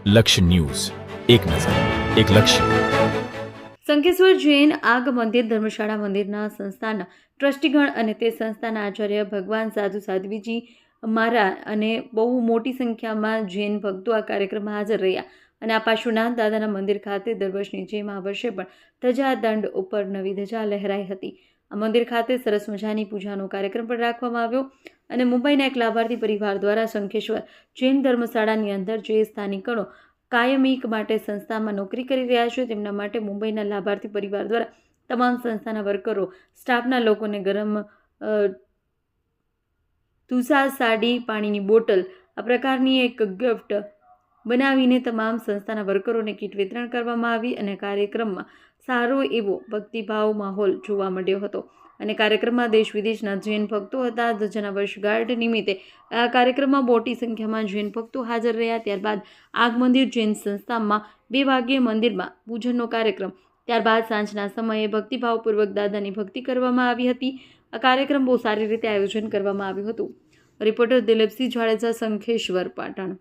લક્ષ્ય ન્યૂઝ, એક નજર, એક લક્ષ્ય. શંખેશ્વર જૈન આગ મંદિર ધર્મશાળા મંદિરના સંસ્થાના ટ્રસ્ટીગણ અને તે સંસ્થાના આચાર્ય ભગવાન સાધુ સાધ્વીજી મહારાજ અને બહુ મોટી સંખ્યામાં જૈન ભક્તો આ કાર્યક્રમમાં હાજર રહ્યા અને આ પાર્શ્વનાથ દાદાના મંદિર ખાતે દર વર્ષની જેમ આ વર્ષે પણ ધજા દંડ ઉપર નવી ધજા લહેરાઈ હતી. આ મંદિર ખાતે સરસ મજાની પૂજાનો કાર્યક્રમ પણ રાખવામાં આવ્યો અને મુંબઈના એક લાભાર્થી પરિવાર દ્વારા શંખેશ્વર જૈન ધર્મશાળાની અંદર જે સ્થાનિકગણો કાયમિક માટે સંસ્થામાં નોકરી કરી રહ્યા છે તેમના માટે મુંબઈના લાભાર્થી પરિવાર દ્વારા તમામ સંસ્થાના વર્કરો, સ્ટાફના લોકોને ગરમ તુષા સાડી, પાણીની બોટલ આ પ્રકારની એક ગિફ્ટ બનાવીને તમામ સંસ્થાના વર્કરોને કીટ વિતરણ કરવામાં આવી અને કાર્યક્રમમાં સારો એવો ભક્તિભાવ માહોલ જોવા મળ્યો હતો અને કાર્યક્રમમાં દેશ વિદેશના જૈન ભક્તો હતા. ધજાના વર્ષગાંઠ નિમિત્તે આ કાર્યક્રમમાં મોટી સંખ્યામાં જૈન ભક્તો હાજર રહ્યા. ત્યારબાદ આગ મંદિર જૈન સંસ્થામાં 2 વાગ્યે મંદિરમાં પૂજનનો કાર્યક્રમ, ત્યારબાદ સાંજના સમયે ભક્તિભાવપૂર્વક દાદાની ભક્તિ કરવામાં આવી હતી. આ કાર્યક્રમ બહુ સારી રીતે આયોજન કરવામાં આવ્યું હતું. રિપોર્ટર દિલીપસિંહ જાડેજા, શંખેશ્વર, પાટણ.